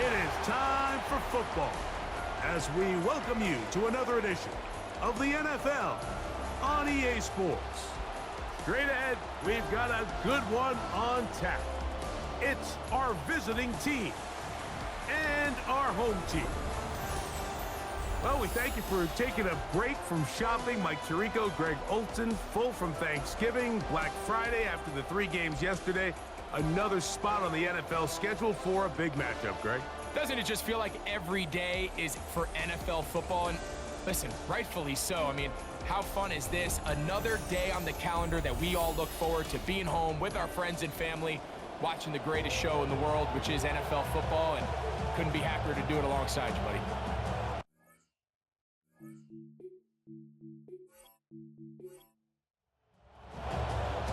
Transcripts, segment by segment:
It is time for football as we welcome you to another edition of the NFL on EA Sports. Straight ahead, we've got a good one on tap. It's our visiting team and our home team. Well, we thank you for taking a break from shopping. Mike Tirico, Greg Olson, full from Thanksgiving, Black Friday after the 3 games yesterday. Another spot on the NFL schedule for a big matchup, Greg. Doesn't it just feel like every day is for NFL football? And listen, rightfully so. I mean, how fun is this? Another day on the calendar that we all look forward to being home with our friends and family, watching the greatest show in the world, which is NFL football, and couldn't be happier to do it alongside you, buddy.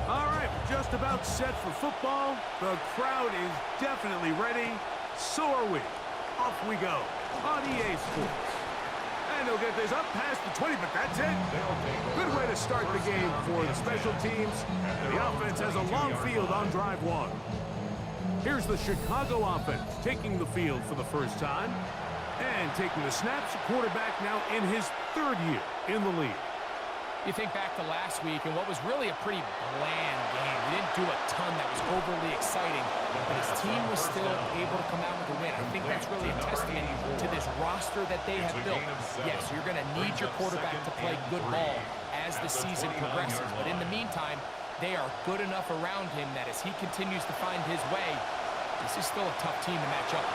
All right, we're just about set for football. The crowd is definitely ready. So are we. Off we go on EA Sports. And he'll get this up past the 20, but that's it. Good way to start the game for the special teams. The offense has a long field on drive 1. Here's the Chicago offense taking the field for the first time. And taking the snaps, quarterback now in his 3rd year in the league. You think back to last week and what was really a pretty bland game. He didn't do a ton that was overly exciting, but his team was still able to come out with a win. I think that's really a testament to this roster that they have built. Yes, you're going to need your quarterback to play good ball as the season progresses, but in the meantime, they are good enough around him that as he continues to find his way, this is still a tough team to match up.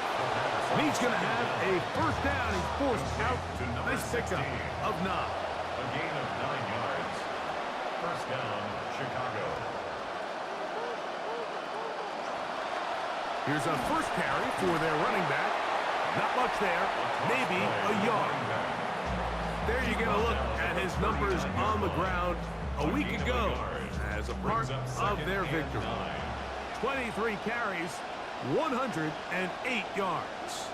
And he's going to have a first down. He's forced out. Nice pickup of 9. A gain of 9 yards. First down, Chicago. Here's a first carry for their running back. Not much there. Maybe a yard. There you get a look at his numbers on the ground a week ago as a part of their victory. 23 carries, 108 yards.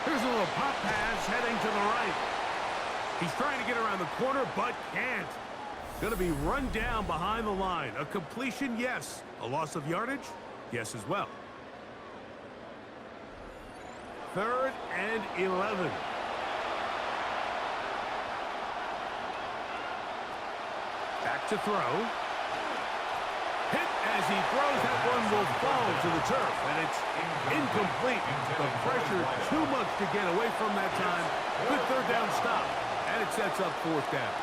Here's a little pop pass heading to the right. He's trying to get around the corner, but can't. Going to be run down behind the line. A completion, yes. A loss of yardage, yes as well. 3rd and 11. Back to throw. Hit as he throws. That one will fall to the turf, and it's incomplete. The pressure too much to get away from that time. Good 3rd down stop, and it sets up 4th down.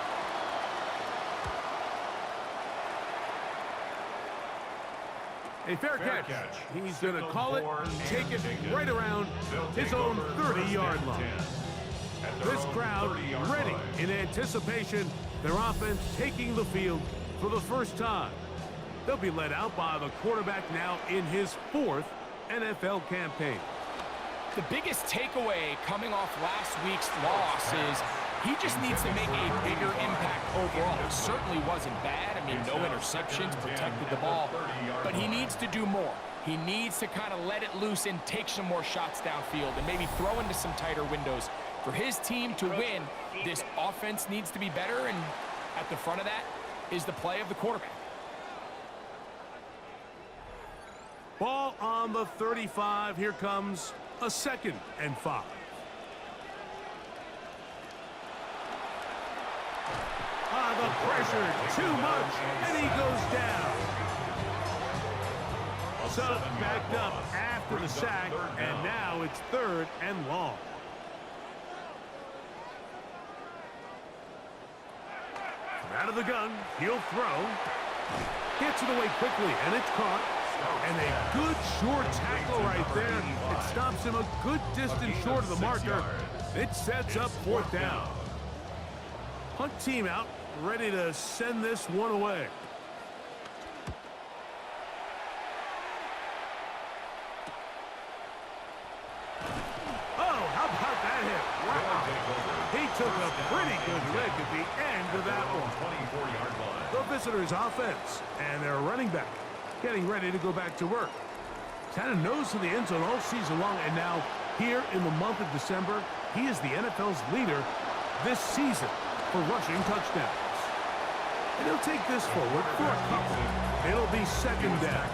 A fair catch. He's going to call it and take it right around his own 30-yard line. This crowd ready in anticipation. Their offense taking the field for the first time. They'll be led out by the quarterback now in his 4th NFL campaign. The biggest takeaway coming off last week's loss is he just needs to make a bigger impact overall. It certainly wasn't bad. I mean, no interceptions, protected the ball. But he needs to do more. He needs to kind of let it loose and take some more shots downfield and maybe throw into some tighter windows. For his team to win, this offense needs to be better, and at the front of that is the play of the quarterback. Ball on the 35. Here comes a 2nd and 5. The pressure too much, and he goes down. So backed up after the sack, and now it's 3rd and long. From out of the gun, he'll throw. Gets it away quickly, and it's caught. And a good short tackle right there. It stops him a good distance short of the marker. It sets up 4th down. Punt team out, ready to send this one away. Oh, how about that hit? Wow. He took a pretty good lick at the end of that one. 24-yard line. The visitors' offense and their running back getting ready to go back to work. Kind of nose to the end zone all season long, and now here in the month of December, he is the NFL's leader this season for rushing touchdowns. And he'll take this forward for a couple. It'll be 2nd down.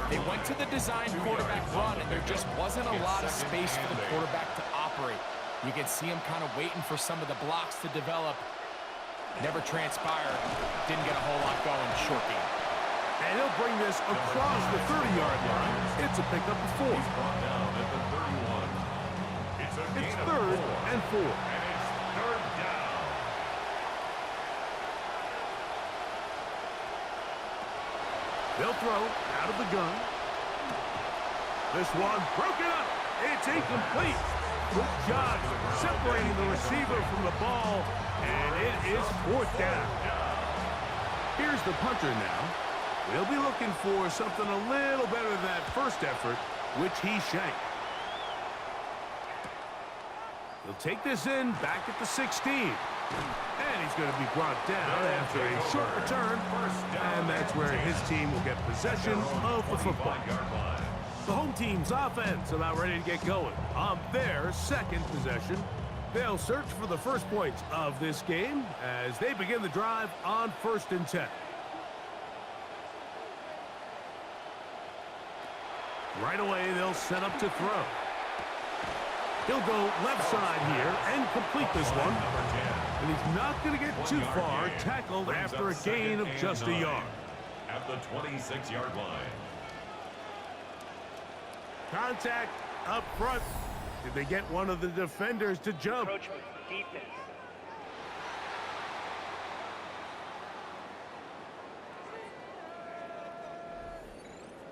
They went to the design quarterback run, and there just wasn't a lot of space for the quarterback to operate. You can see him kind of waiting for some of the blocks to develop. Never transpired. Didn't get a whole lot going. Short game. And he'll bring this across the 30-yard line. It's a pickup of 4. He's brought down at the 31. It's 3rd and 4. And it's 3rd down. They'll throw out of the gun. This one broken up. It's incomplete. Good job separating the receiver from the ball, and it is 4th down. Here's the punter now. We'll be looking for something a little better than that first effort, which he shanked. He'll take this in back at the 16. And he's going to be brought down after a short return. And that's where his team will get possession of the football. The home team's offense about ready to get going on their 2nd possession. They'll search for the first points of this game as they begin the drive on 1st and 10. Right away, they'll set up to throw. He'll go left side here and complete this one. And he's not going to get too far, tackled after a gain of just a yard. At the 26-yard line. Contact up front. Did they get one of the defenders to jump? Defense.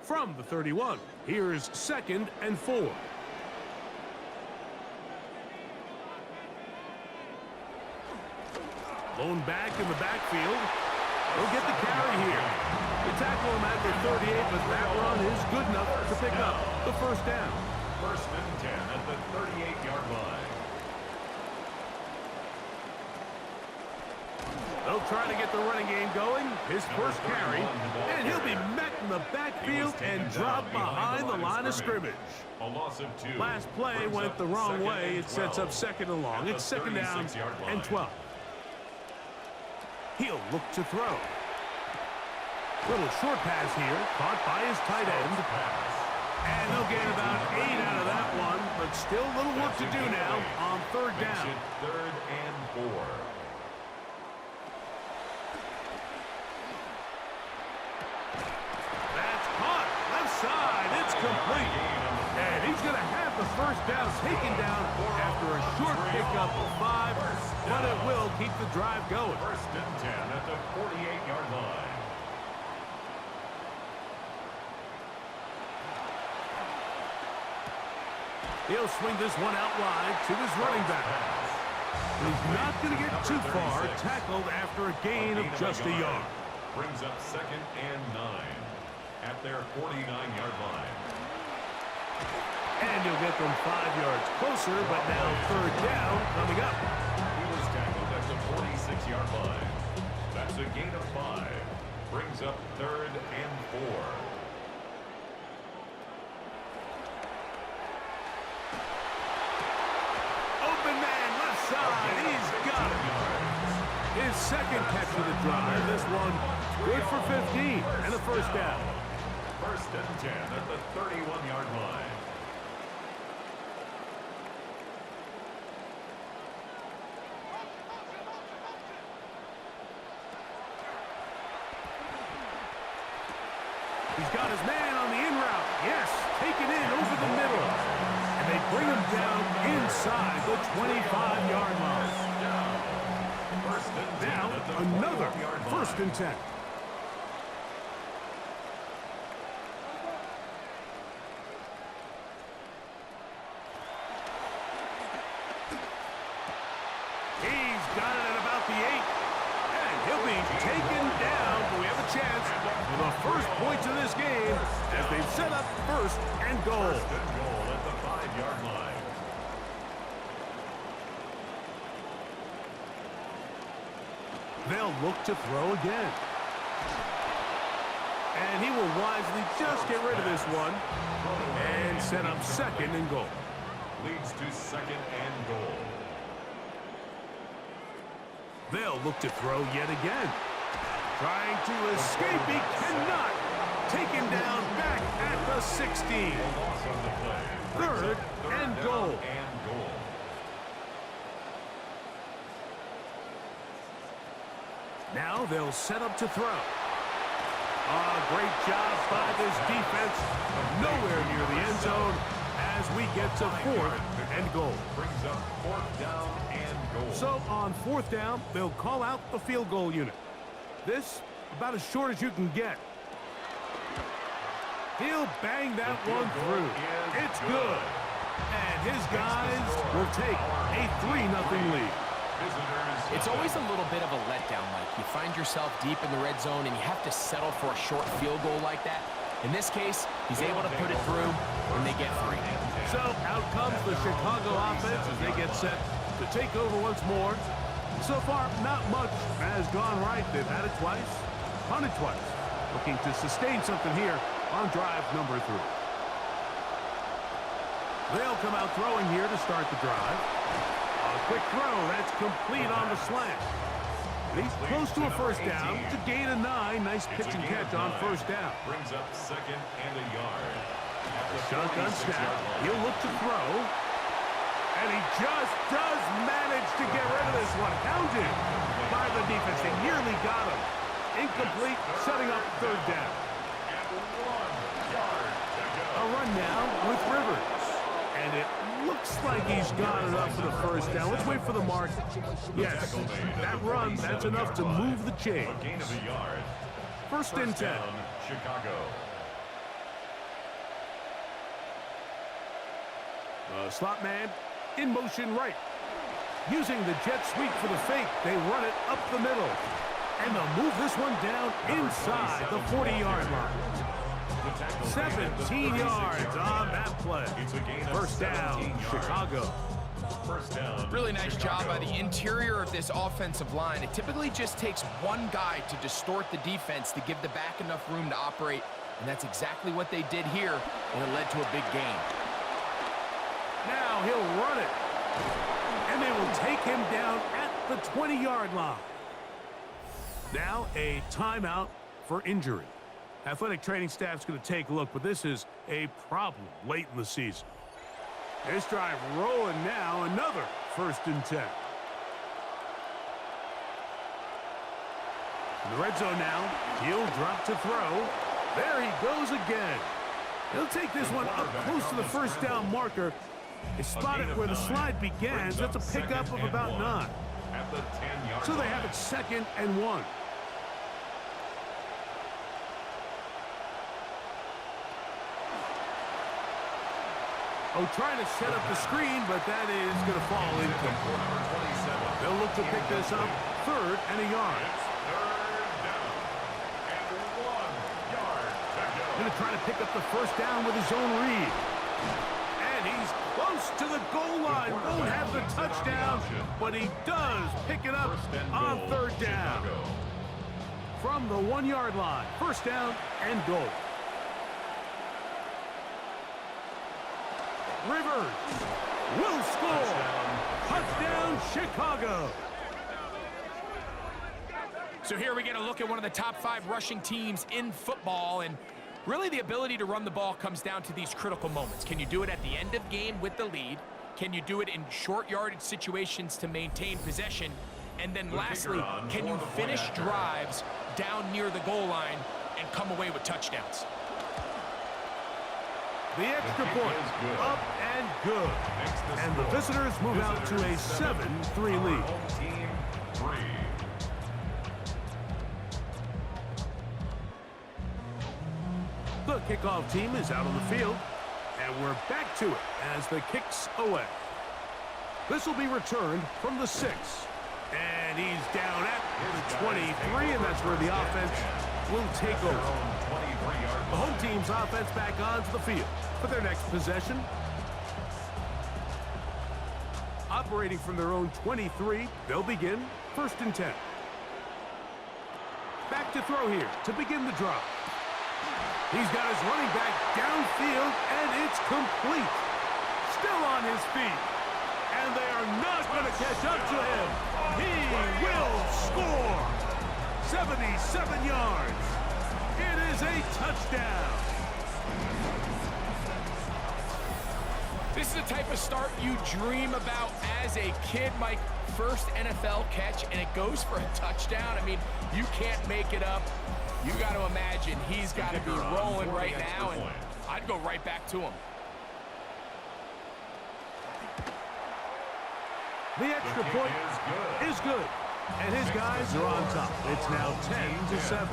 From the 31, here's 2nd and 4. Lone back in the backfield. He'll get the carry here. They tackle him at the 38, but that run is good enough to pick up the 1st down. 1st and 10 at the 38-yard line. They'll try to get the running game going. His first carry, and he'll be met in the backfield and dropped behind the line of scrimmage. A loss of 2. Last play went the wrong way. It sets up 2nd and long. It's 2nd down and 12. He'll look to throw. Little short pass here, caught by his tight end. And they'll get about 8 out of that one, but still a little work to do now on 3rd down. 3rd and 4. That's caught. Left side. It's complete. And he's going to have the 1st down taken down after a short pickup of 5, but it will keep the drive going. 1st and 10 at the 48-yard line. He'll swing this one out wide to his running back. And he's not going to get too far, tackled after a gain of just a yard. Brings up 2nd and 9 at their 49-yard line. And he'll get them 5 yards closer, but now 3rd down coming up. He was tackled at the 46-yard line. That's a gain of 5. Brings up 3rd and 4. Open man, left side. He's got it. His 2nd catch of the drive. This one good for 15 and a 1st down. 1st and 10 at the 31-yard line. He's got his man on the in route. Yes, taken in over the middle. And they bring him down inside the 25-yard line. Now, another 1st and 10. He's got it at about the 8. And he'll be taken down, but we have a chance for the first points of this game as they've set up 1st and goal. 1st and goal at the 5-yard line. They'll look to throw again. And he will wisely just get rid of this one and set up 2nd and goal. Leads to 2nd and goal. They'll look to throw yet again. Trying to escape. He cannot. taken down back at the 16. Third and goal. Now they'll set up to throw. Great job by this defense. Nowhere near the end zone as we get to 4th and goal. Brings up 4th down and goal. So on 4th down, they'll call out the field goal unit. This about as short as you can get. He'll bang that one through. It's good. And his guys will take a 3-0 lead. It's always a little bit of a letdown, Mike. You find yourself deep in the red zone, and you have to settle for a short field goal like that. In this case, he's able to put it through, and they get 3. So out comes the Chicago offense as they get set to take over once more. So far, not much has gone right. They've had it twice, punted twice. Looking to sustain something here on drive number 3. They'll come out throwing here to start the drive. A quick throw, that's complete on the slant. And he's close to a first down. It's a gain of 9. Nice pitch and catch on first down. Brings up 2nd and a yard. Shotgun snap. He'll look to throw. And he just does manage to get rid of this one. Hounded by the defense. They nearly got him. Incomplete, setting up 3rd down. A run now with Rivers. And it looks like he's got enough for the first down. Let's wait for the mark. Yes, that run, that's enough to move the chain. Gain of a yard. 1st and 10. Chicago. The slot man in motion right. Using the jet sweep for the fake, they run it up the middle. And they'll move this one down inside the 40-yard line. 17 yards on that play. First down, Chicago. Really nice job by the interior of this offensive line. It typically just takes one guy to distort the defense to give the back enough room to operate, and that's exactly what they did here, and it led to a big gain. Now he'll run it, and they will take him down at the 20-yard line. Now a timeout for injury. Athletic training staff's going to take a look, but this is a problem late in the season. This drive rolling now, another 1st and 10. In the red zone now, he'll drop to throw. There he goes again. He'll take this one up close to the first down marker. They spot it where the slide begins. That's a pickup of about 9. So they have it 2nd and 1. Oh, trying to set up the screen, but that is going to fall incomplete. They'll look to pick this up 3rd and a yard. Going to try to pick up the first down with his own read. And he's close to the goal line. Won't have the touchdown, but he does pick it up on 3rd down. From the 1-yard line, first down and goal. Rivers will score. Touchdown, Chicago. So here we get a look at one of the top 5 rushing teams in football, and really the ability to run the ball comes down to these critical moments. Can you do it at the end of game with the lead? Can you do it in short yardage situations to maintain possession? And then lastly, can you finish drives down near the goal line and come away with touchdowns? The extra point, up and good. And the visitors move out to a 7-3 lead. The kickoff team is out on the field, and we're back to it as the kick's away. This will be returned from the 6. And he's down at the 23, and that's where the offense will take over. The home team's offense back onto the field for their next possession. Operating from their own 23, they'll begin 1st and 10. Back to throw here to begin the drive. He's got his running back downfield, and it's complete. Still on his feet. And they are not going to catch up to him. He will score. 77 yards. It is a touchdown. This is the type of start you dream about as a kid, Mike. First NFL catch, and it goes for a touchdown. I mean, you can't make it up. You got to imagine he's got to be rolling right now, and I'd go right back to him. The extra point is good, and his guys are on top. It's now 10-7.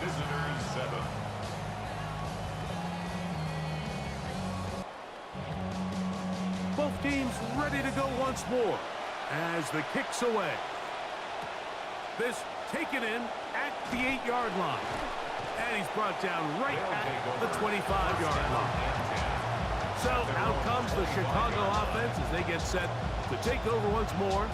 Visitors 7. Both teams ready to go once more as the kick's away. This taken in at the 8-yard line. And he's brought down right at the 25-yard line. So out comes the Chicago offense as they get set to take over once more.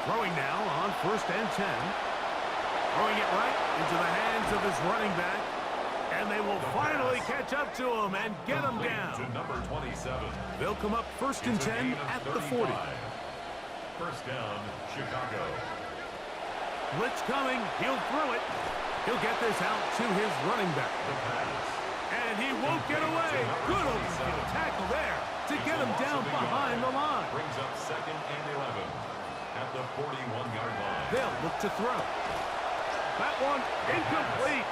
Throwing now on 1st and 10. Throwing it right into the hands of his running back. And they will finally catch up to him and get him down. To number 27. They'll come up 1st and 10 at the 40. First down, Chicago. Blitz coming. He'll throw it. He'll get this out to his running back. And he won't get away. Good open tackle there to get him down behind the line. Brings up 2nd and 11 at the 41-yard line. They'll look to throw. That one incomplete.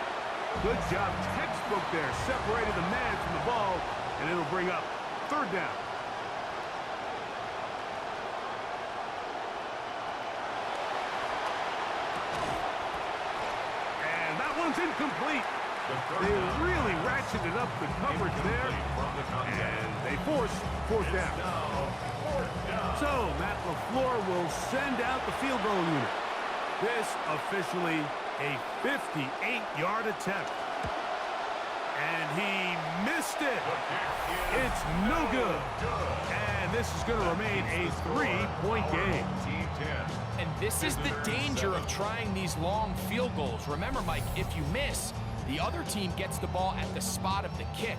Good job, textbook there, separated the man from the ball, and it'll bring up 3rd down. And that one's incomplete. They really ratcheted up the coverage there, and they force 4th down. So Matt LaFleur will send out the field goal unit. This officially a 58-yard attempt. And he missed it. It's no good. And this is going to remain a 3-point game. And this is the danger of trying these long field goals. Remember, Mike, if you miss, the other team gets the ball at the spot of the kick.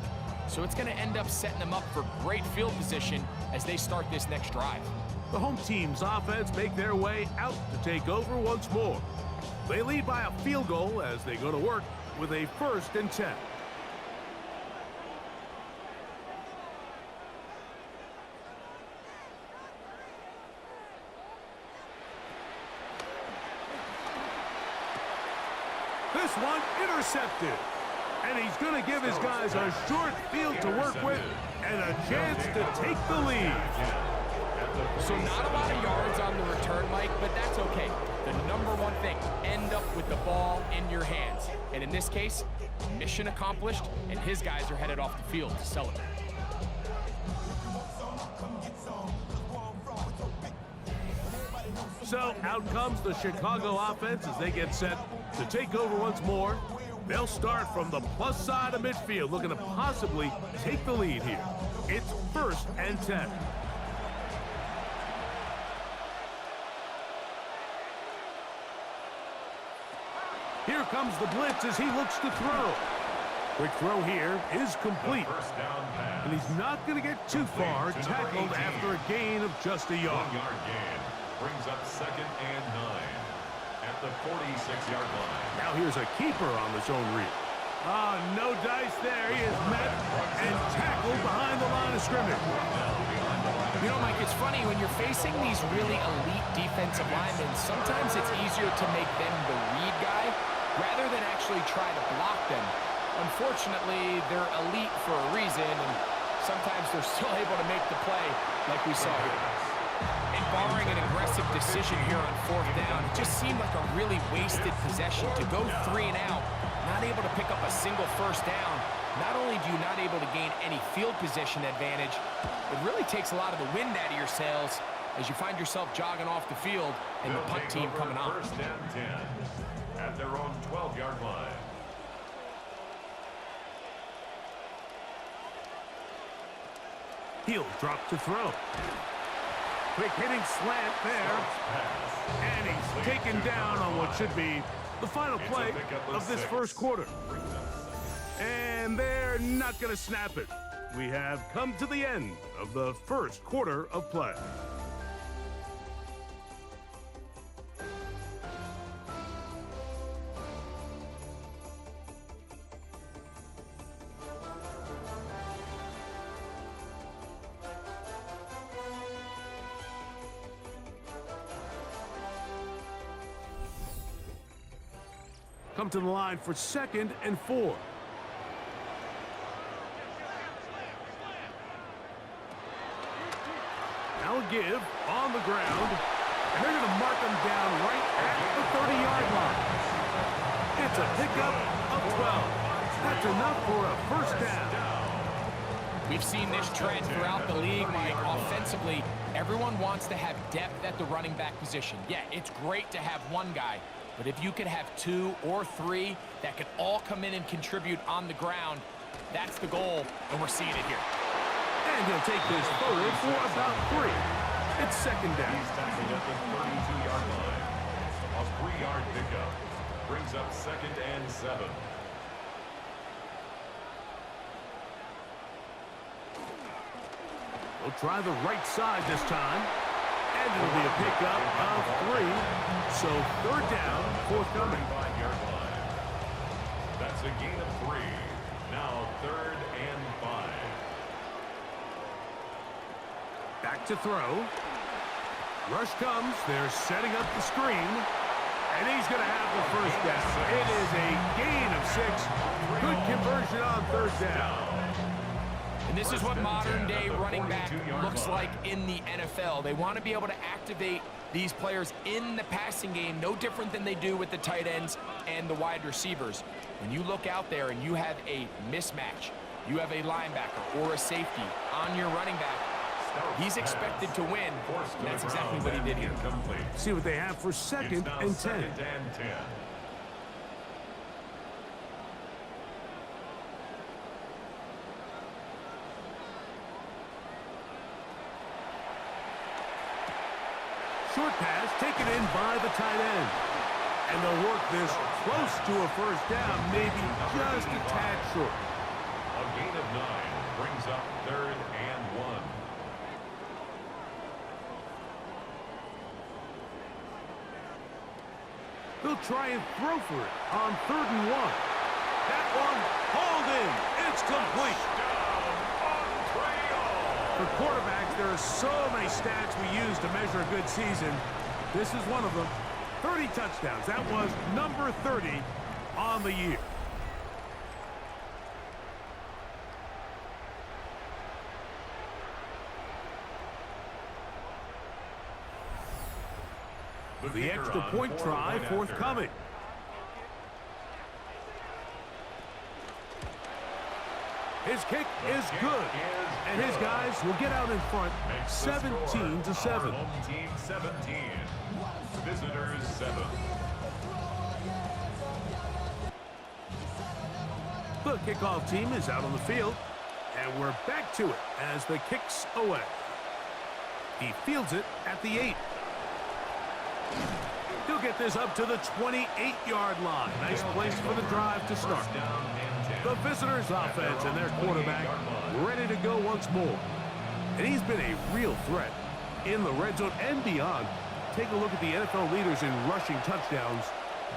So it's going to end up setting them up for great field position as they start this next drive. The home team's offense make their way out to take over once more. They lead by a field goal as they go to work with a 1st and 10. This one intercepted. And he's going to give his guys a short field to work with and a chance to take the lead. So not a lot of yards on the return, Mike, but that's okay. The number one thing, end up with the ball in your hands. And in this case, mission accomplished, and his guys are headed off the field to celebrate. So out comes the Chicago offense as they get set to take over once more. They'll start from the plus side of midfield, looking to possibly take the lead here. It's 1st and 10. Here comes the blitz as he looks to throw. Quick throw here is complete. First down pass. And he's not going to get too far, tackled after a gain of just a yard. 1-yard gain brings up 2nd and 9 at the 46-yard line. Now here's a keeper on the zone read. Ah, no dice there. He is met and tackled behind the line of scrimmage. You know, Mike, it's funny, when you're facing these really elite defensive linemen, sometimes it's easier to make them the read guy rather than actually try to block them. Unfortunately, they're elite for a reason, and sometimes they're still able to make the play like we saw here. And barring an aggressive decision here on 4th down, it just seemed like a really wasted possession. To go 3 and out, not able to pick up a single 1st down, not only do you not able to gain any field position advantage, it really takes a lot of the wind out of your sails as you find yourself jogging off the field and the punt team coming on. 1st and 10 at their own 12-yard line. He'll drop to throw. Quick hitting slant there. And he's taken down on what should be the final play of this 1st quarter. And they're not going to snap it. we have come to the end of the first quarter of play. Come to the line for 2nd and 4. Now a give on the ground, and they're going to mark him down right at the 30-yard line. It's a pickup of 12. That's enough for a first down. We've seen this trend throughout the league, Mike. Offensively, everyone wants to have depth at the running back position. Yeah, it's great to have one guy, but if you could have 2 or 3 that could all come in and contribute on the ground, that's the goal, and we're seeing it here. And he'll take this forward for about 3. It's 2nd down. He's tackled at the 32-yard line. A 3-yard pickup brings up 2nd and 7. We'll try the right side this time. And it'll be a pickup of 3. So 3rd down, forthcoming. 35-yard line. That's a gain of 3. Now 3rd and 5. Back to throw. Rush comes. They're setting up the screen. And he's going to have the first down. It is a gain of 6. Good conversion on 3rd down. And this is what modern-day running back looks like in the NFL. They want to be able to activate these players in the passing game, no different than they do with the tight ends and the wide receivers. When you look out there and you have a mismatch, you have a linebacker or a safety on your running back, he's expected to win, and that's exactly what he did here. See what they have for 2nd and 10. Short pass taken in by the tight end. And they'll work this close to a first down, maybe just a tad short. A gain of 9 brings up 3rd and 1. They'll try and throw for it on 3rd and 1. That one hauled in. It's complete. For quarterbacks, there are so many stats we use to measure a good season. This is one of them. 30 touchdowns. That was number 30 on the year. The extra point try forthcoming. His kick is good. And his guys will get out in front 17-7. Home team 17. Visitors 7. The kickoff team is out on the field. And we're back to it as the kick's away. He fields it at the 8. He'll get this up to the 28-yard line. Nice place for the drive to start. The visitors' offense and their quarterback ready to go once more. And he's been a real threat in the red zone and beyond. Take a look at the NFL leaders in rushing touchdowns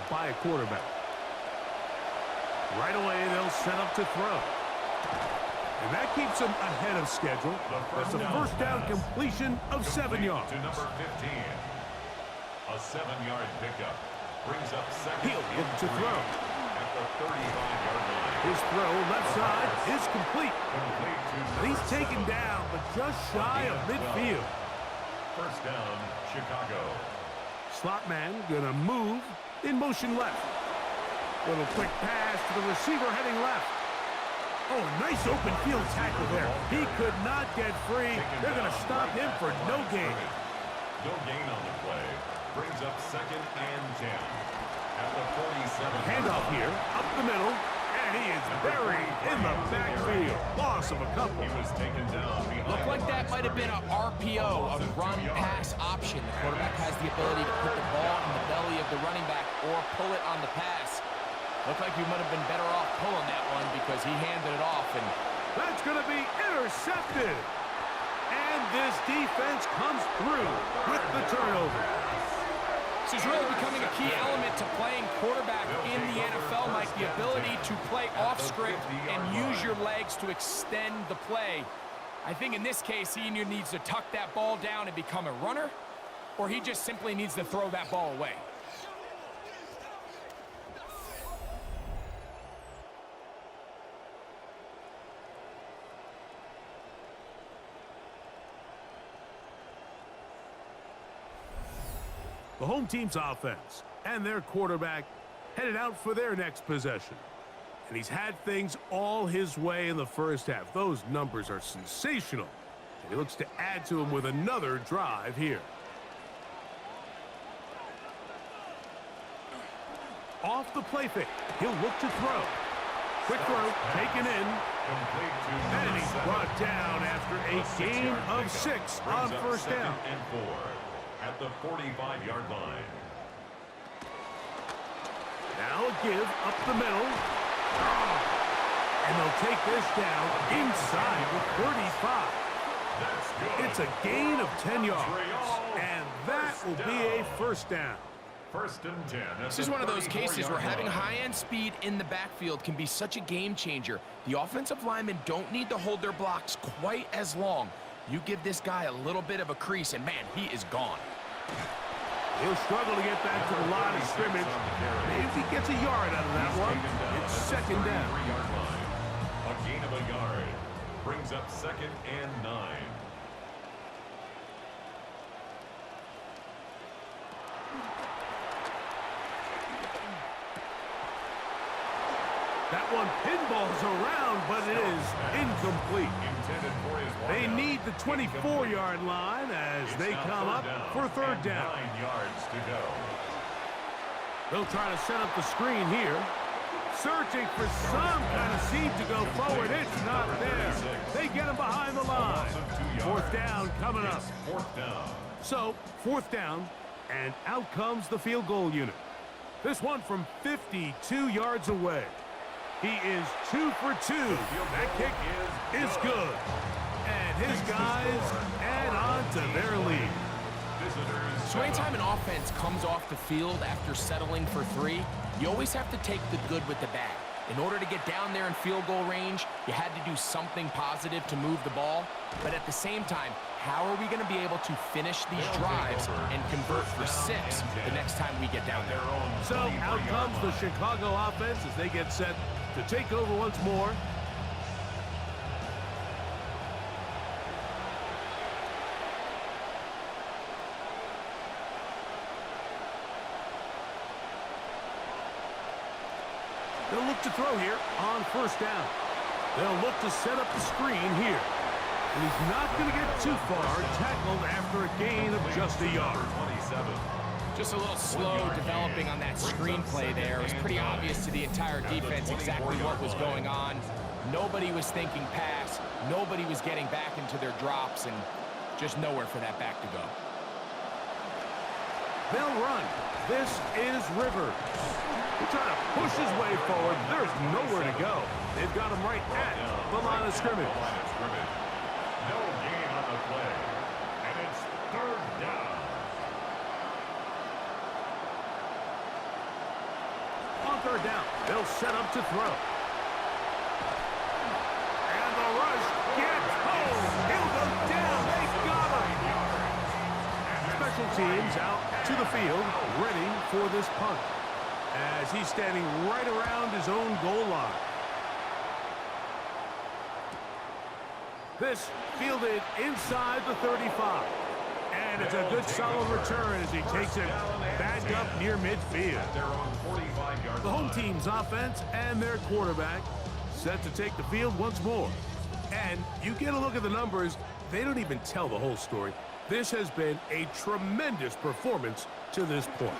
by a quarterback. Right away, they'll set up to throw. And that keeps them ahead of schedule. That's a first down completion of 7 yards. To number 15. A 7-yard pickup brings up 2nd. He'll look to throw. At the 35-yard line. His throw left side is complete. And he's taken down, but just shy of midfield. First down, Chicago. Slot man gonna move in motion left. Little quick pass to the receiver heading left. Oh, nice open field tackle there. He could not get free. They're gonna stop him for no gain. No gain on the play. Brings up 2nd and 10. At the 47. Handoff here, up the middle, and he is buried in the backfield. Loss of a couple. He was taken down behind. Looked like that might have been a RPO, a run-pass option. The quarterback has the ability to put the ball in the belly of the running back or pull it on the pass. Looked like you might have been better off pulling that one because he handed it off, and That's going to be intercepted. And this defense comes through with the turnover. This is really becoming a key element to playing quarterback in the NFL, Mike, the ability to play off script and use your legs to extend the play. I think in this case, he either needs to tuck that ball down and become a runner, or he just simply needs to throw that ball away. The home team's offense and their quarterback headed out for their next possession. And he's had things all his way in the first half. Those numbers are sensational. And he looks to add to them with another drive here. Off the play fake, he'll look to throw. Quick throw, taken in. And he's brought down after a gain of 6 on first down. At the 45-yard line. Now a give up the middle. And they'll take this down inside the 35. That's good. It's a gain of 10 yards. And that will be a first down. First and 10. This is one of those cases where having high-end speed in the backfield can be such a game changer. The offensive linemen don't need to hold their blocks quite as long. You give this guy a little bit of a crease, and man, he is gone. He'll struggle to get back to the line of scrimmage. Maybe he gets a yard out of that one. It's second down. A gain of a yard brings up 2nd and 9. That one pinballs around, but it is incomplete. They need the 24-yard line as they come up for third down. 9 yards to go. They'll try to set up the screen here. Searching for some kind of seam to go forward. It's not there. They get him behind the line. Fourth down coming up. Fourth down. So, fourth down, and out comes the field goal unit. This one from 52 yards away. He is 2 for 2. That kick is good. And his guys add on to their lead. So anytime an offense comes off the field after settling for 3, you always have to take the good with the bad. In order to get down there in field goal range, you had to do something positive to move the ball. But at the same time, how are we going to be able to finish these drives and convert for 6 the next time we get down there? So out comes the Chicago offense as they get set to take over once more. They'll look to throw here on first down. They'll look to set up the screen here. And he's not going to get too far, tackled after a gain of just a yard. Just a little slow developing on that screenplay there. It was pretty obvious to the entire defense exactly what was going on. Nobody was thinking pass. Nobody was getting back into their drops, and just nowhere for that back to go. They'll run. This is Rivers. He's trying to push his way forward. There's nowhere to go. They've got him right at the line of scrimmage. No gain on the play. And it's third down. On third down, they'll set up to throw. And the rush gets home. He'll go down. They got him. Special teams out to the field, ready for this punt, as he's standing right around his own goal line. This fielded inside the 35. And it's a good solid return as he takes it back up near midfield. The home team's offense and their quarterback set to take the field once more. And you get a look at the numbers, they don't even tell the whole story. This has been a tremendous performance to this point.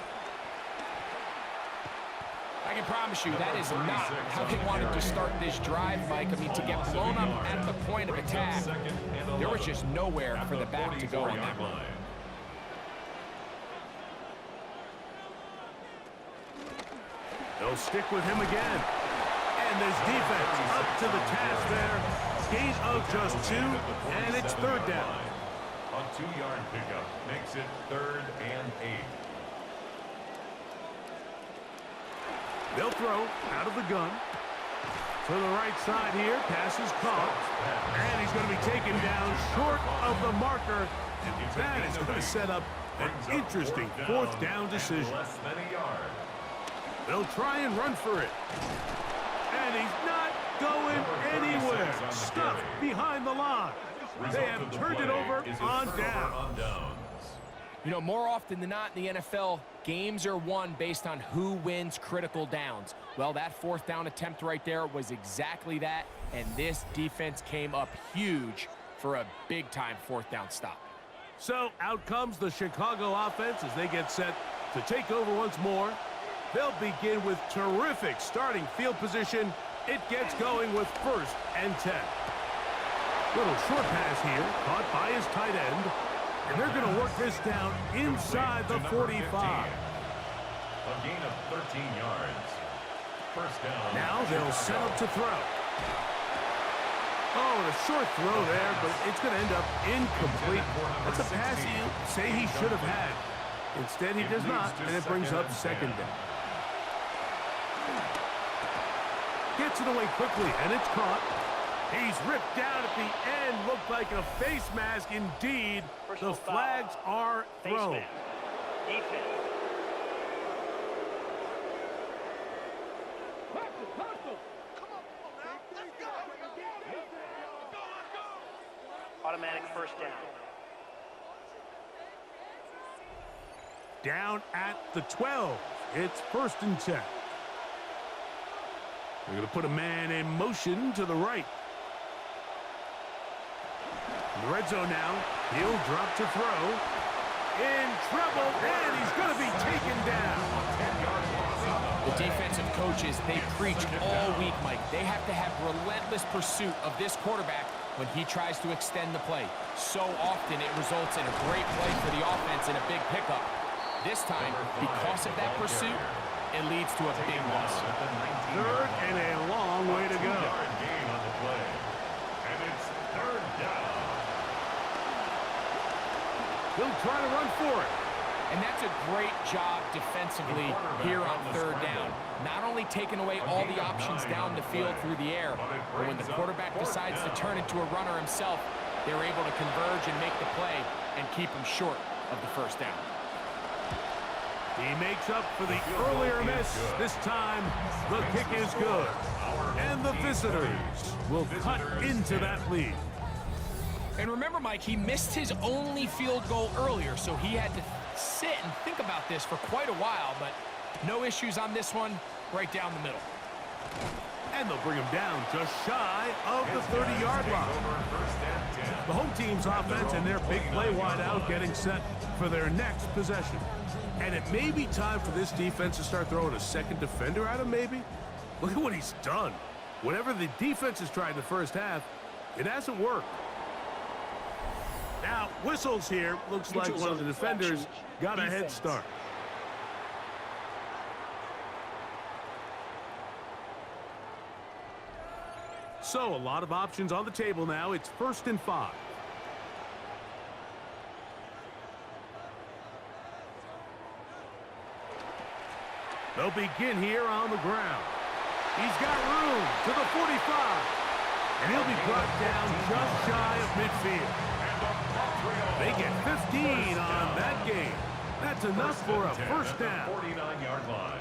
I can promise you that is not how they wanted to start this drive, Mike. I mean, to get blown up at the point of attack, there was just nowhere for the back to go on that run. They'll stick with him again. And this defense up to the task there. Gain of just 2, and it's third down. A 2-yard pickup makes it 3rd and 8. They'll throw out of the gun. To the right side here, pass is caught. And he's going to be taken down short of the marker. And that is going to set up an interesting 4th down decision. Less than a yard. They'll try and run for it. And he's not going anywhere. Stuffed behind the line. They have turned it over on down. You know, more often than not in the NFL, games are won based on who wins critical downs. Well, that 4th down attempt right there was exactly that, and this defense came up huge for a big-time 4th down stop. So out comes the Chicago offense as they get set to take over once more. They'll begin with terrific starting field position. It gets going with 1st and 10. Little short pass here, caught by his tight end. And they're going to work this down inside the 45. A gain of 13 yards. 1st down. Now they'll set up to throw. Oh, and a short throw there, but it's going to end up incomplete. That's a pass you say he should have had. Instead, he does not, and it brings up 2nd down. Gets it away quickly, and it's caught. He's ripped down at the end. Looked like a face mask indeed. The flags are thrown. Automatic 1st down. Down at the 12. It's 1st and 10. They're going to put a man in motion to the right. In the red zone now. He'll drop to throw. In trouble, and he's going to be taken down. The defensive coaches, they preach all week, Mike. They have to have relentless pursuit of this quarterback when he tries to extend the play. So often it results in a great play for the offense and a big pickup. This time, because of that pursuit, it leads to a big loss. 3rd and a long way to go. Gain on the play. And it's 3rd down. He'll try to run for it. And that's a great job defensively here on 3rd down. Not only taking away all the options down the field through the air, but when the quarterback decides to turn into a runner himself, they're able to converge and make the play and keep him short of the 1st down. He makes up for the earlier miss. This time, the kick is good. And the visitors will cut into that lead. And remember, Mike, he missed his only field goal earlier, so he had to sit and think about this for quite a while, but no issues on this one, right down the middle. And they'll bring him down just shy of the 30-yard line. The home team's offense and their big play wideout getting set for their next possession. And it may be time for this defense to start throwing a 2nd defender at him, maybe. Look at what he's done. Whatever the defense has tried in the 1st half, it hasn't worked. Now, whistles here. Looks like one of the defenders got a head start. So, a lot of options on the table now. It's 1st and 5. They'll begin here on the ground. He's got room to the 45. And he'll be brought down just shy of midfield. They get 15 on that game. That's enough for a 1st down. 49-yard line.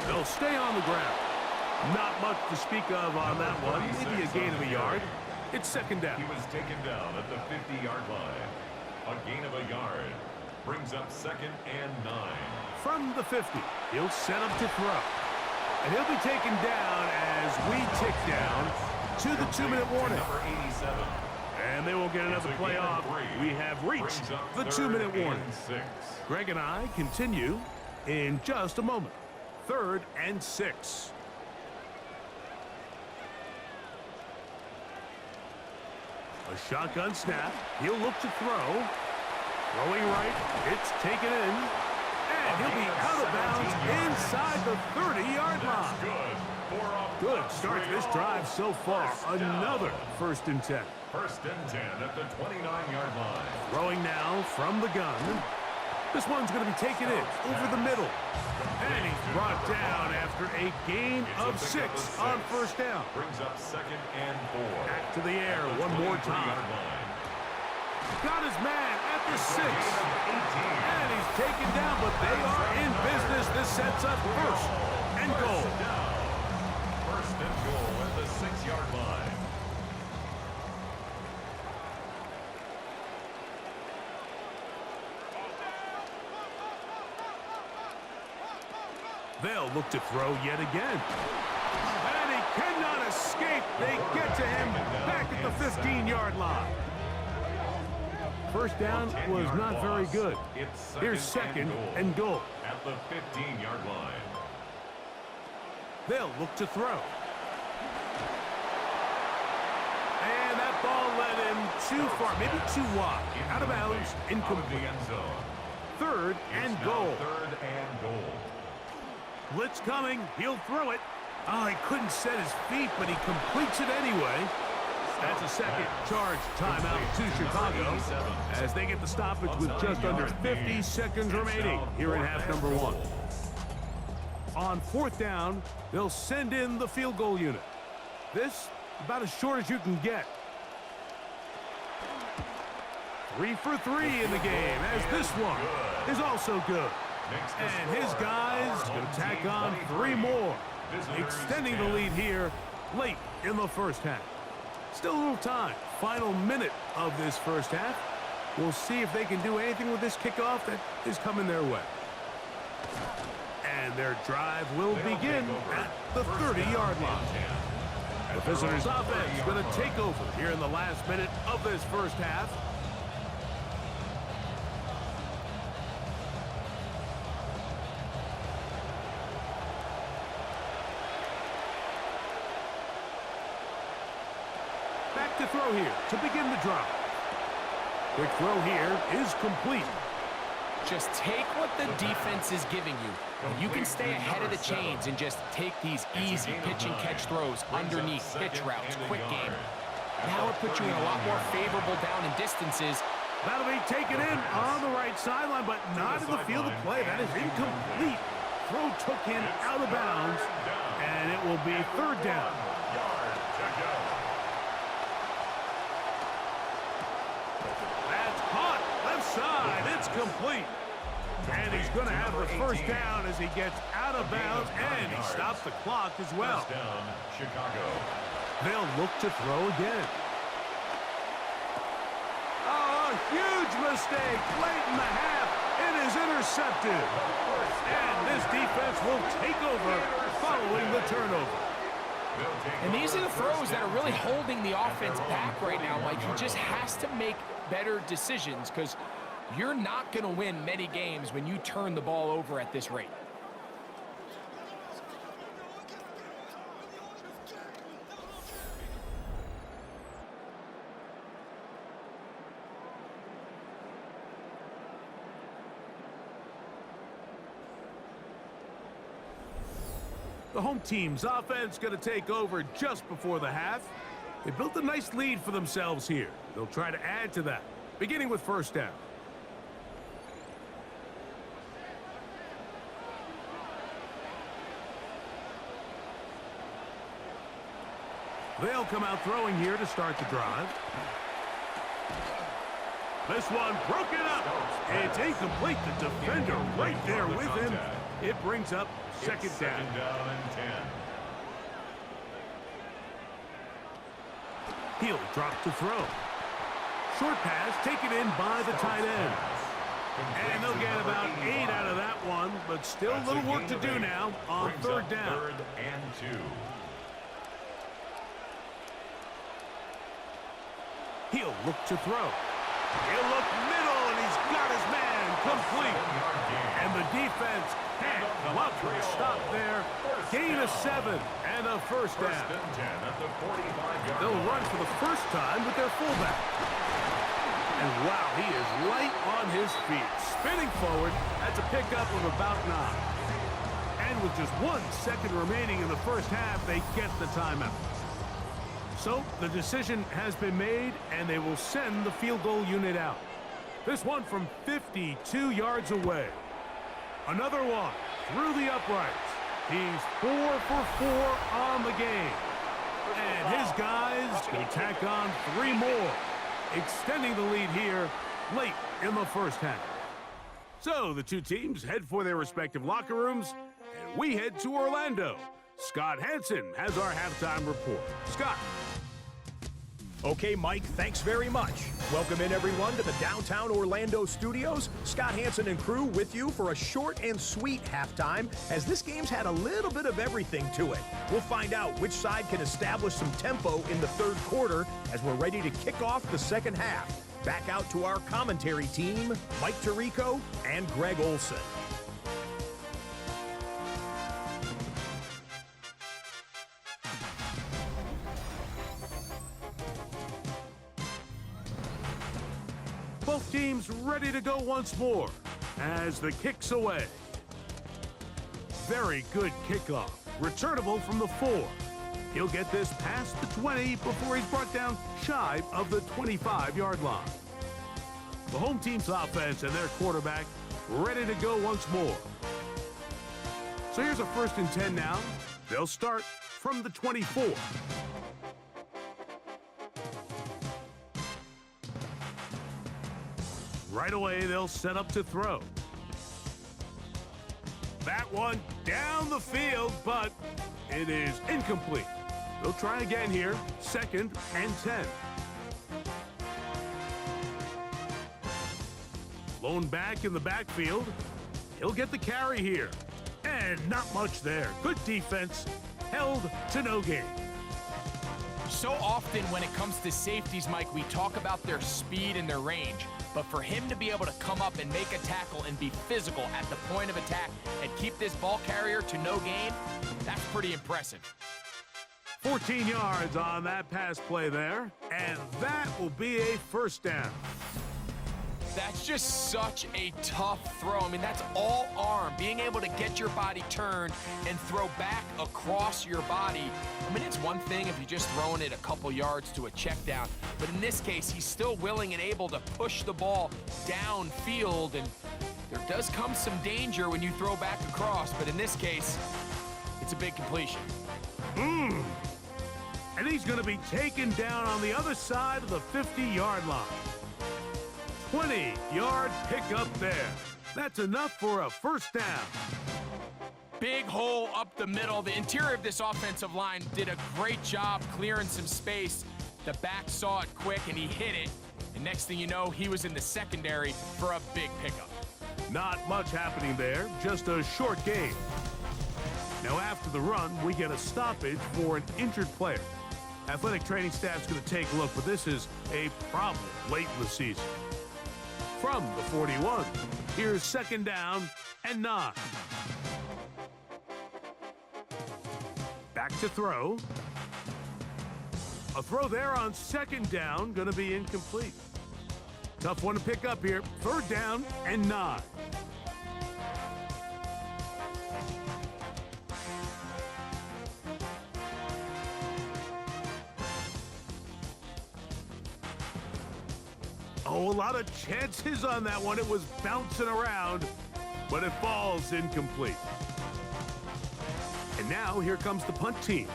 They'll stay on the ground. Not much to speak of on that one. Maybe a gain of a yard. It's 2nd down. He was taken down at the 50-yard line. A gain of a yard. Brings up 2nd and 9. From the 50, he'll set up to throw. And he'll be taken down as we tick down to the 2-minute warning. Number 87. And they will get another play off. We have reached the 2-minute warning. Greg and I continue in just a moment. 3rd and 6. A shotgun snap. He'll look to throw. Throwing right. It's taken in. And he'll be out of bounds inside the 30-yard line. Good start to this drive so far. Another 1st and 10. 1st and 10 at the 29-yard line. Throwing now from the gun. This one's going to be taken in over the middle. And he's brought down after a gain of 6 on 1st down. Brings up 2nd and 4. Back to the air one more time. Got his man at the 6. And he's taken down, but they are in business. This sets up 1st and goal. 1st and goal at the 6-yard line. They'll look to throw yet again. And he cannot escape. They get to him back at the 15-yard line. 1st down was not very good. Here's 2nd and goal. At the 15-yard line. They'll look to throw. And that ball led him too far, maybe too wide. Out of bounds, incomplete. 3rd and goal. 3rd and goal. Blitz coming. He'll throw it. Oh, he couldn't set his feet, but he completes it anyway. That's a second charge timeout to Chicago as they get the stoppage with just under 50 seconds remaining here in half number 1. On 4th down, they'll send in the field goal unit. This, about as short as you can get. 3 for 3 in the game, as this one is also good. And his guys going to tack on 3 more, extending the lead here late in the 1st half. Still a little time. Final minute of this 1st half. We'll see if they can do anything with this kickoff that is coming their way. And their drive will begin at the 30-yard line. The visitors' offense is going to take over here in the last minute of this 1st half. Back to throw here to begin the drive. Quick throw here is complete. Just take what the defense is giving you. And you can stay ahead of the chains and just take these easy pitch and catch throws underneath, pitch routes, quick game. Now it puts you in a lot more favorable down and distances. That'll be taken in on the right sideline, but not in the field of play. That is incomplete. Throw took him out of bounds, and it will be 3rd down. That's caught. Left side. It's complete. And he's going to have the 1st down as he gets out of bounds, and he stops the clock as well. Down, Chicago. They'll look to throw again. Oh, a huge mistake late in the half. It is intercepted. And this defense will take over following the turnover. And these are the throws that are really holding the offense back right now, Mike. He just has to make better decisions because you're not going to win many games when you turn the ball over at this rate. The home team's offense going to take over just before the half. They built a nice lead for themselves here. They'll try to add to that, beginning with 1st down. They'll come out throwing here to start the drive. This one broken up. It's incomplete. The defender right there with him. It brings up 2nd down. 2nd down and 10. He'll drop to throw. Short pass taken in by the tight end. And they'll get about 8 out of that one, but still a little work to do now on 3rd down. 3rd and 2. He'll look to throw. He'll look middle, and he's got his man complete. And the defense can't come up with a stop there. Gain of 7 and a 1st down. 1st and 10 at the 45-yard line. They'll run for the 1st time with their fullback. And wow, he is light on his feet. Spinning forward, that's a pickup of about 9. And with just 1 second remaining in the first half, they get the timeout. So the decision has been made, and they will send the field goal unit out. This one from 52 yards away. Another one through the uprights. He's 4 for 4 on the game. And his guys will tack on 3 more, extending the lead here late in the first half. So the two teams head for their respective locker rooms, and we head to Orlando. Scott Hansen has our halftime report. Scott. Okay, Mike, thanks very much. Welcome in, everyone, to the downtown Orlando studios. Scott Hansen and crew with you for a short and sweet halftime, as this game's had a little bit of everything to it. We'll find out which side can establish some tempo in the third quarter as we're ready to kick off the second half. Back out to our commentary team, Mike Tirico and Greg Olson. Both teams ready to go once more as the kick's away. Very good kickoff. Returnable from the 4. He'll get this past the 20 before he's brought down shy of the 25-yard line. The home team's offense and their quarterback ready to go once more. So here's a 1st and 10 now. They'll start from the 24. Right away, they'll set up to throw. That one down the field, but it is incomplete. They'll try again here, 2nd and 10. Lone back in the backfield. He'll get the carry here. And not much there. Good defense, held to no gain. So often when it comes to safeties, Mike, we talk about their speed and their range. But for him to be able to come up and make a tackle and be physical at the point of attack and keep this ball carrier to no gain, that's pretty impressive. 14 yards on that pass play there, and that will be a 1st down. That's just such a tough throw. I mean, that's all arm. Being able to get your body turned and throw back across your body. I mean, it's one thing if you're just throwing it a couple yards to a check down, but in this case, he's still willing and able to push the ball downfield, and there does come some danger when you throw back across, but in this case, it's a big completion. And he's going to be taken down on the other side of the 50-yard line. 20-yard pickup there. That's enough for a 1st down. Big hole up the middle. The interior of this offensive line did a great job clearing some space. The back saw it quick, and he hit it. And next thing you know, he was in the secondary for a big pickup. Not much happening there, just a short gain. Now after the run, we get a stoppage for an injured player. Athletic training staff's going to take a look, but this is a problem late in the season. From the 41, here's 2nd down and 9. Back to throw. A throw there on 2nd down, going to be incomplete. Tough one to pick up here. 3rd down and 9. Oh, a lot of chances on that one. It was bouncing around, but it falls incomplete. And now here comes the punt team.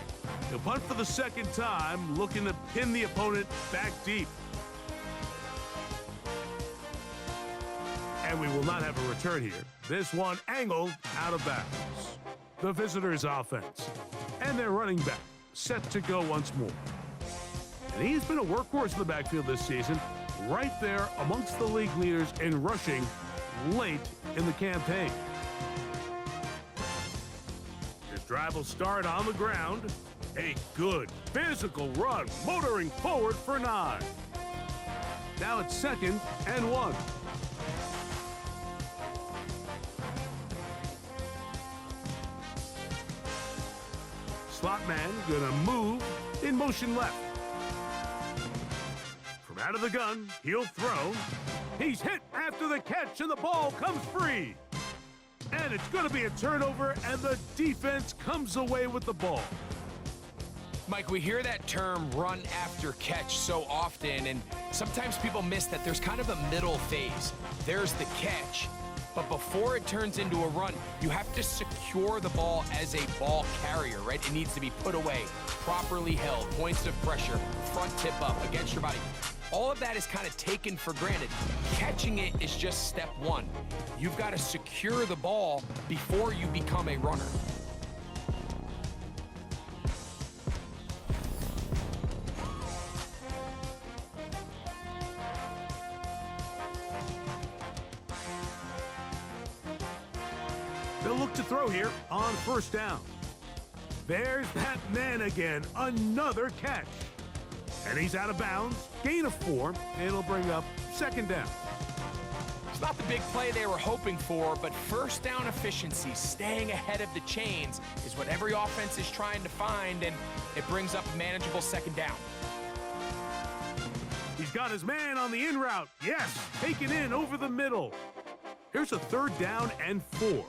They'll punt for the 2nd time, looking to pin the opponent back deep. And we will not have a return here. This one angled out of bounds. The visitors' offense and their running back set to go once more. And he's been a workhorse in the backfield this season, right there amongst the league leaders in rushing late in the campaign. His drive will start on the ground. A good physical run, motoring forward for 9. Now it's 2nd and 1. Slot man gonna move in motion left. From Out of the gun, he'll throw. He's hit after the catch, and the ball comes free. And it's going to be a turnover, and the defense comes away with the ball. Mike, we hear that term run after catch so often, and sometimes people miss that there's kind of a middle phase. There's the catch, but before it turns into a run, you have to secure the ball as a ball carrier, right? It needs to be put away, properly held, points of pressure, front tip up against your body. All of that is kind of taken for granted. Catching it is just step one. You've got to secure the ball before you become a runner. They'll look to throw here on first down. There's that man again, another catch. And he's out of bounds, gain of 4, and it'll bring up second down. It's not the big play they were hoping for, but first down efficiency, staying ahead of the chains, is what every offense is trying to find, and it brings up a manageable second down. He's got his man on the in route. Yes, taken in over the middle. Here's a third down and 4.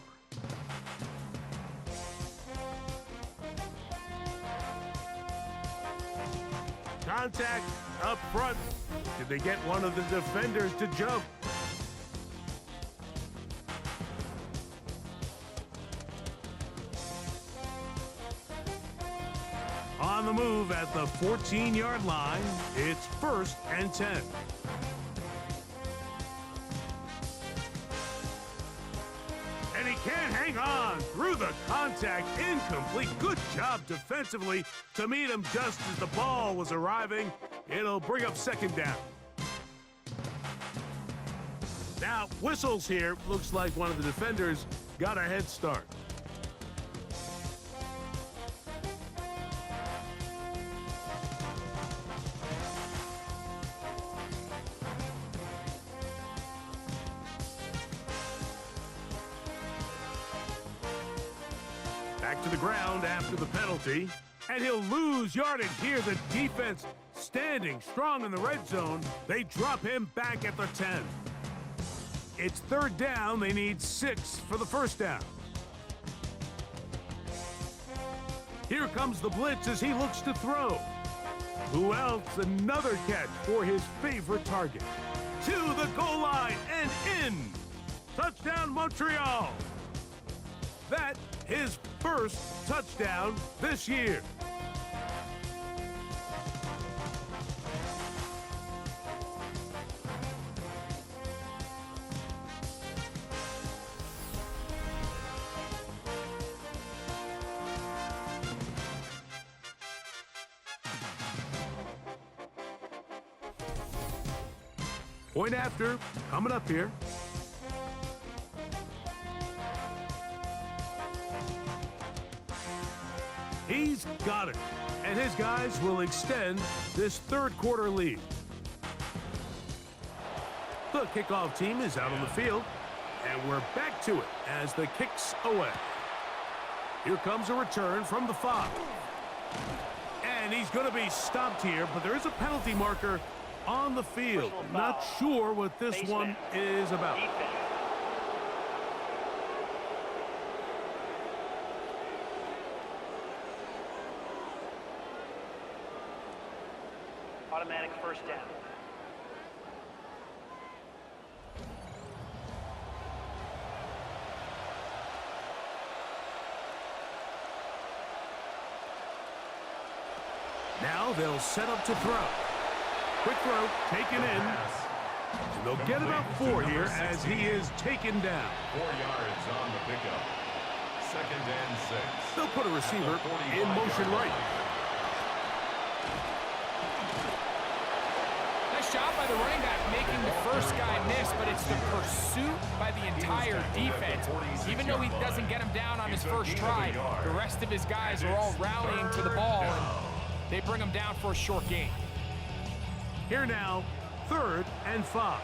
Contact up front. Did they get one of the defenders to jump? On the move at the 14-yard line, it's 1st and 10. And he can't hang on through the contact. Incomplete. Good job defensively to meet him just as the ball was arriving. It'll bring up second down. Now, whistles here. Looks like one of the defenders got a head start. Back to the ground after the penalty, and he'll lose yardage here. The defense standing strong in the red zone. They drop him back at the 10. It's third down. They need 6 for the first down. Here comes the blitz as he looks to throw. Who else? Another catch for his favorite target. To the goal line and in. Touchdown, Montreal. That his first touchdown this year. Point after, coming up here. He's got it, and his guys will extend this third quarter lead. The kickoff team is out on the field, and we're back to it as the kick's away. Here comes a return from the 5. And he's going to be stopped here, but there is a penalty marker on the field. Not sure what this one is about. Automatic first down. Now they'll set up to throw. Quick throw, taken in. And they'll get about 4 here as he is taken down. 4 yards on the pickup. Second and 6. They'll put a receiver in motion right. Nice job by the running back making the first guy miss, but it's the pursuit by the entire defense. Even though he doesn't get him down on his first try, the rest of his guys are all rallying to the ball, and they bring him down for a short gain. Here now, 3rd and 5.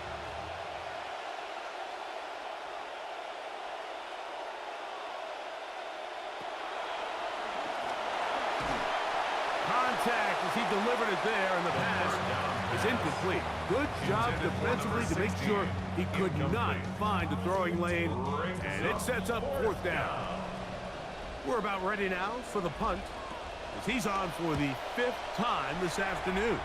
Contact as he delivered it there, and the pass is incomplete. Good job defensively to make sure he could not find a throwing lane, and it sets up 4th down. We're about ready now for the punt, as he's on for the 5th time this afternoon.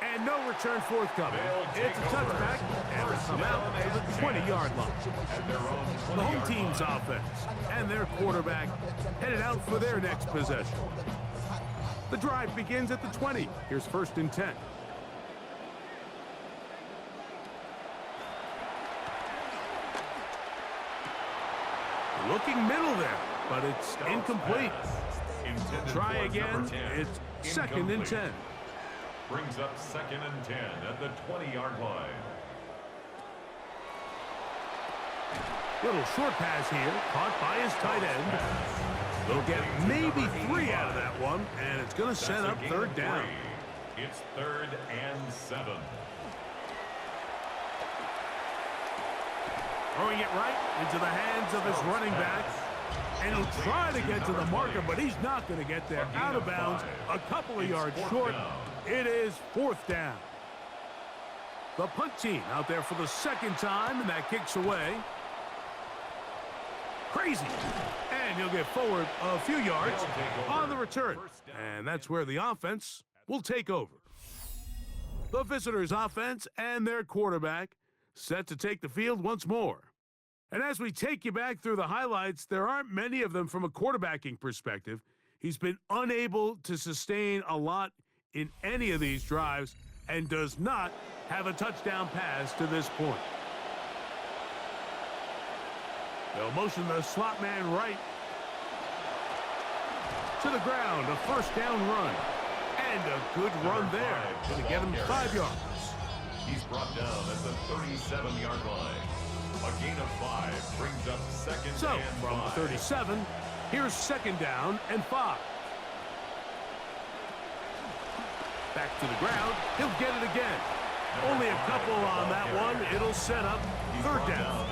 And no return forthcoming. It's a touchback, and it'll come out to the 20-yard line. The home team's offense and their quarterback headed out for their next possession. The drive begins at the 20. Here's 1st and 10. Looking middle there, but it's incomplete. Try again. It's 2nd and 10. Brings up 2nd and 10 at the 20-yard line. Little short pass here, caught by his tight end. They'll get maybe 3 out of that one, and it's going to set up 3rd down. It's 3rd and 7. Throwing it right into the hands of his running back. And he'll try to get to the marker, but he's not going to get there. Out of bounds, a couple of yards short. It is 4th down. The punt team out there for the 2nd time, and that kicks away. Crazy. And he'll get forward a few yards on the return. And that's where the offense will take over. The visitors' offense and their quarterback set to take the field once more. And as we take you back through the highlights, there aren't many of them from a quarterbacking perspective. He's been unable to sustain a lot in any of these drives and does not have a touchdown pass to this point. They'll motion the slot man right to the ground, a 1st down run. And a good run there to get him 5 yards. He's brought down at the 37-yard line. A gain of 5 brings up 2nd and 5. So, from 37, here's 2nd down and 5. Back to the ground. He'll get it again. Only a couple on that one. It'll set up 3rd down.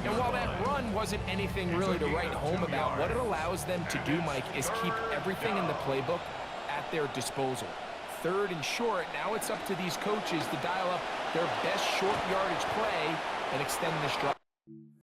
And while that run wasn't anything really to write home about, what it allows them to do, Mike, is keep everything in the playbook at their disposal. 3rd and short, now it's up to these coaches to dial up their best short yardage play and extend this drive.